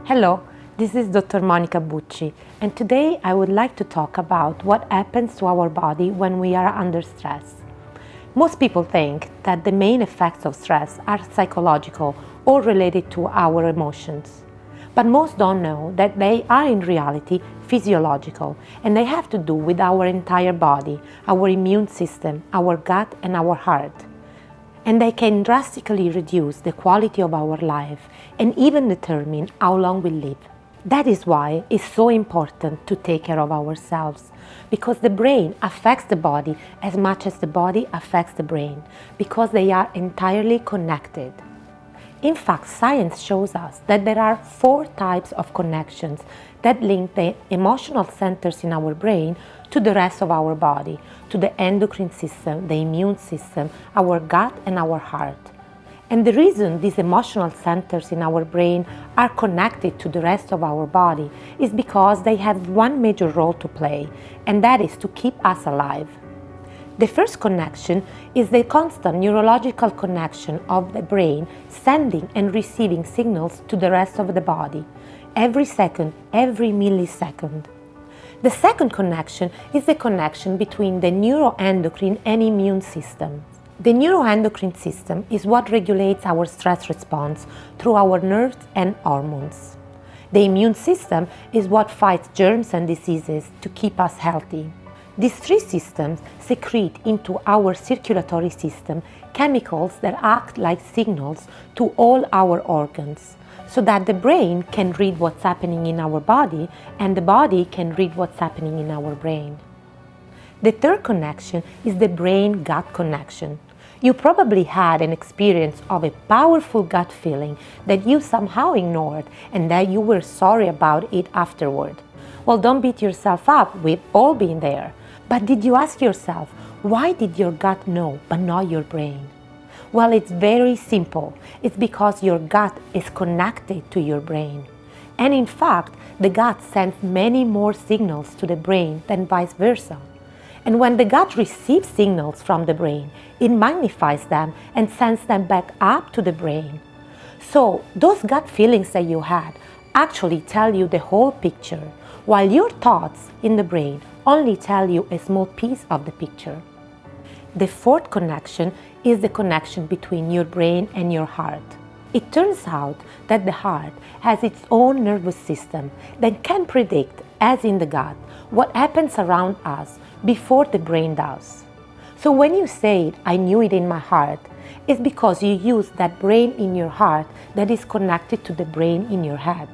Hello, this is Dr. Monica Bucci, and today I would like to talk about what happens to our body when we are under stress. Most people think that the main effects of stress are psychological or related to our emotions. But most don't know that they are in reality physiological, and they have to do with our entire body, our immune system, our gut and our heart. And they can drastically reduce the quality of our life and even determine how long we live. That is why it's so important to take care of ourselves, because the brain affects the body as much as the body affects the brain, because they are entirely connected. In fact, science shows us that there are 4 types of connections that link the emotional centers in our brain to the rest of our body, to the endocrine system, the immune system, our gut and our heart. And the reason these emotional centers in our brain are connected to the rest of our body is because they have one major role to play, and that is to keep us alive. The first connection is the constant neurological connection of the brain sending and receiving signals to the rest of the body, every second, every millisecond. The second connection is the connection between the neuroendocrine and immune system. The neuroendocrine system is what regulates our stress response through our nerves and hormones. The immune system is what fights germs and diseases to keep us healthy. These 3 systems secrete into our circulatory system chemicals that act like signals to all our organs, so that the brain can read what's happening in our body and the body can read what's happening in our brain. The third connection is the brain-gut connection. You probably had an experience of a powerful gut feeling that you somehow ignored and that you were sorry about it afterward. Well, don't beat yourself up, we've all been there. But did you ask yourself, why did your gut know but not your brain? Well, it's very simple. It's because your gut is connected to your brain. And in fact, the gut sends many more signals to the brain than vice versa. And when the gut receives signals from the brain, it magnifies them and sends them back up to the brain. So those gut feelings that you had actually tell you the whole picture, while your thoughts in the brain only tell you a small piece of the picture. The fourth connection is the connection between your brain and your heart. It turns out that the heart has its own nervous system that can predict, as in the gut, what happens around us before the brain does. So when you say, "I knew it in my heart," it's because you use that brain in your heart that is connected to the brain in your head.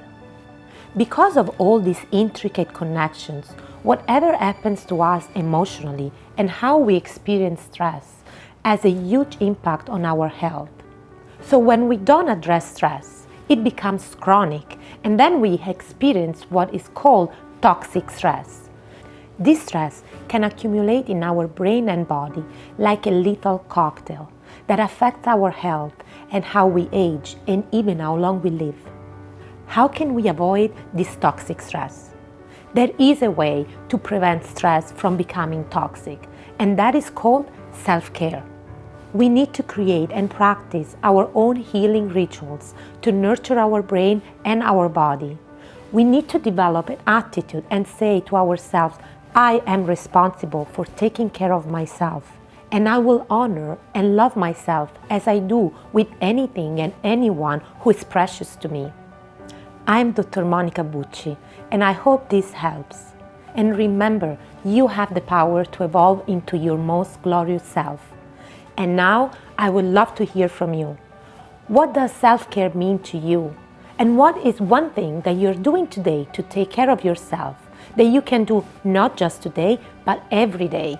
Because of all these intricate connections, whatever happens to us emotionally and how we experience stress has a huge impact on our health. So when we don't address stress, it becomes chronic, and then we experience what is called toxic stress. This stress can accumulate in our brain and body like a lethal cocktail that affects our health and how we age and even how long we live. How can we avoid this toxic stress? There is a way to prevent stress from becoming toxic, and that is called self-care. We need to create and practice our own healing rituals to nurture our brain and our body. We need to develop an attitude and say to ourselves, "I am responsible for taking care of myself, and I will honor and love myself as I do with anything and anyone who is precious to me." I'm Dr. Monica Bucci, and I hope this helps. And remember, you have the power to evolve into your most glorious self. And now, I would love to hear from you. What does self-care mean to you? And what is one thing that you're doing today to take care of yourself that you can do not just today, but every day?